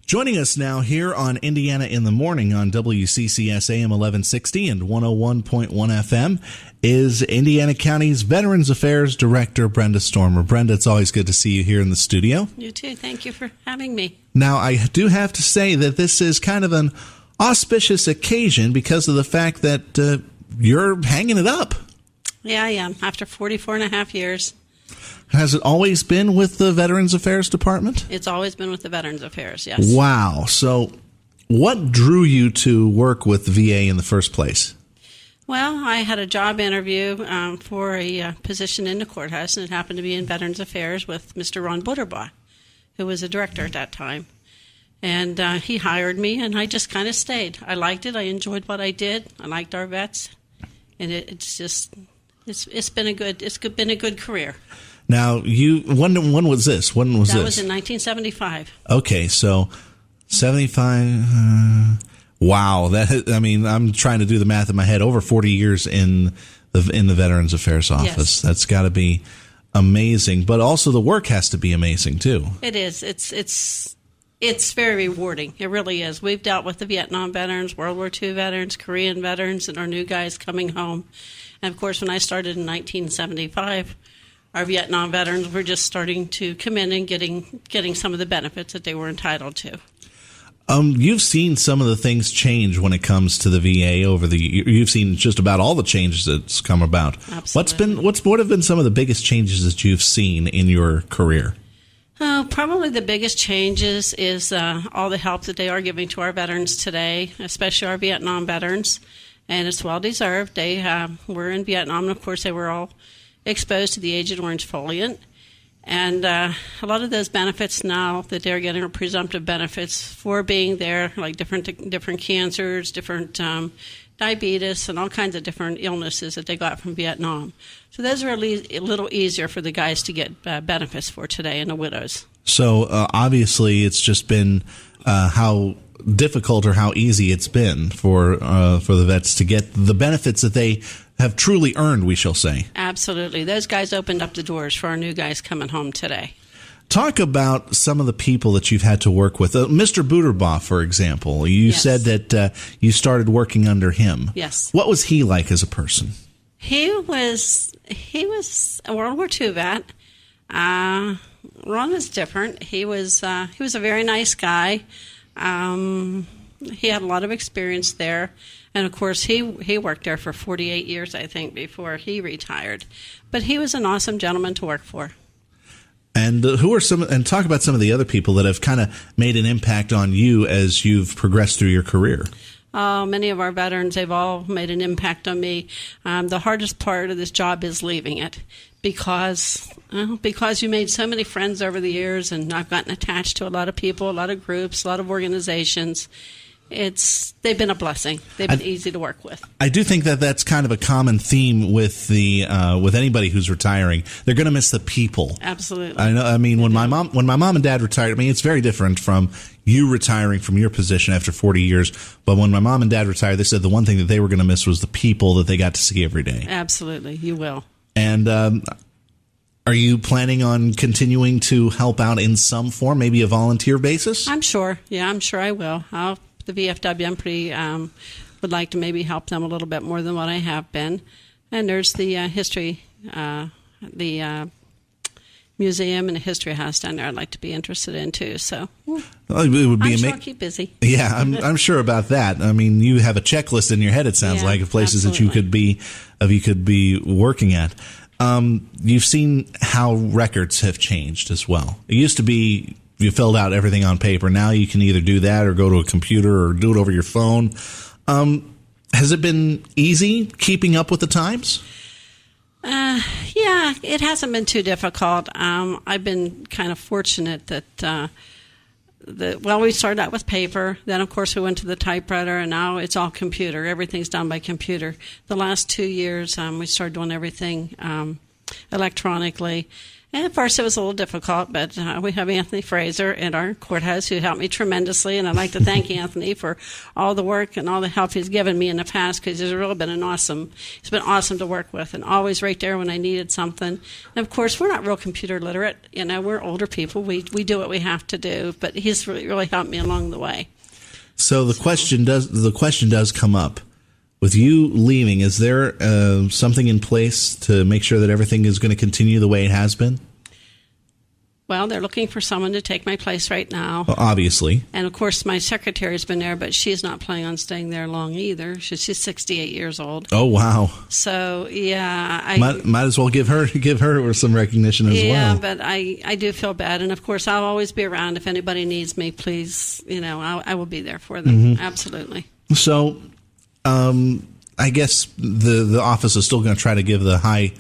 Joining us now here on Indiana in the Morning on WCCS AM 1160 and 101.1 FM is Indiana County's Veterans Affairs Director, Brenda Stormer. Brenda, it's always good to see you here in the studio. You too. Thank you for having me. Now, I do have to say that this is kind of an auspicious occasion because of the fact that you're hanging it up. Yeah, I am. After 44 and a half years. Has it always been with the Veterans Affairs Department? It's always been with the Veterans Affairs, yes. Wow. So what drew you to work with the VA in the first place? Well, I had a job interview for a position in the courthouse, and it happened to be in Veterans Affairs with Mr. Ron Butterbaugh, who was a director at that time. And he hired me, and I just kind of stayed. I liked it. I enjoyed what I did. I liked our vets. And it's been a good career. Now, when was this? When was this? That was in 1975. Okay, so 75. Wow, I'm trying to do the math in my head. Over 40 years in the Veterans Affairs Office. Yes. That's got to be amazing. But also the work has to be amazing too. It is. It's very rewarding. It really is. We've dealt with the Vietnam veterans, World War II veterans, Korean veterans, and our new guys coming home. And of course, when I started in 1975. Our Vietnam veterans were just starting to come in and getting some of the benefits that they were entitled to. You've seen some of the things change when it comes to the VA over the years. You've seen just about all the changes that's come about. Absolutely. What have been some of the biggest changes that you've seen in your career? Probably the biggest changes is all the help that they are giving to our veterans today, especially our Vietnam veterans, and it's well deserved. They were in Vietnam, and of course they were all exposed to the Agent Orange foliant, and a lot of those benefits now that they're getting are presumptive benefits for being there, like different cancers, different diabetes, and all kinds of different illnesses that they got from Vietnam. So those are a little easier for the guys to get benefits for today, and the widows. So obviously, it's just been how difficult or how easy it's been for the vets to get the benefits that they have truly earned, we shall say. Absolutely. Those guys opened up the doors for our new guys coming home today. Talk about some of the people that you've had to work with. Mr. Butterbaugh, for example. You said that you started working under him. Yes. What was he like as a person? He was a World War II vet. Ron was different. He was a very nice guy. He had a lot of experience there. And, of course, he worked there for 48 years, I think, before he retired. But he was an awesome gentleman to work for. And talk about some of the other people that have kind of made an impact on you as you've progressed through your career. Many of our veterans, they've all made an impact on me. The hardest part of this job is leaving it because you made so many friends over the years, and I've gotten attached to a lot of people, a lot of groups, a lot of organizations. They've been a blessing. They've been easy to work with. I do think that that's kind of a common theme with with anybody who's retiring. They're going to miss the people. Absolutely. I know. I mean, when my mom and dad retired, I mean, it's very different from you retiring from your position after 40 years. But when my mom and dad retired, they said the one thing that they were going to miss was the people that they got to see every day. Absolutely, you will. And are you planning on continuing to help out in some form, maybe a volunteer basis? I'm sure. Yeah, I'm sure I will. The VFW, I'm pretty would like to maybe help them a little bit more than what I have been. And there's the history, the museum and the history house down there I'd like to be interested in too. So it would be sure I'll keep busy. Yeah, I'm sure about that. I mean, you have a checklist in your head, it sounds like, of places absolutely. that you could be working at. You've seen how records have changed as well. It used to be you filled out everything on paper. Now you can either do that or go to a computer or do it over your phone. Has it been easy keeping up with the times? Yeah, it hasn't been too difficult. I've been kind of fortunate that we started out with paper. Then, of course, we went to the typewriter, and now it's all computer. Everything's done by computer. The last 2 years, we started doing everything electronically. And at first it was a little difficult, but we have Anthony Fraser in our courthouse who helped me tremendously, and I'd like to thank Anthony for all the work and all the help he's given me in the past, because he's really been he's been awesome to work with, and always right there when I needed something. And of course, we're not real computer literate. We're older people. We do what we have to do, but he's really helped me along the way. So the question does come up. With you leaving, is there something in place to make sure that everything is going to continue the way it has been? Well, they're looking for someone to take my place right now. Well, obviously. And, of course, my secretary's been there, but she's not planning on staying there long either. She's 68 years old. Oh, wow. So, yeah. Might as well give her some recognition as well. Yeah, but I do feel bad. And, of course, I'll always be around. If anybody needs me, please, I will be there for them. Mm-hmm. Absolutely. So... I guess the office is still going to try to give the high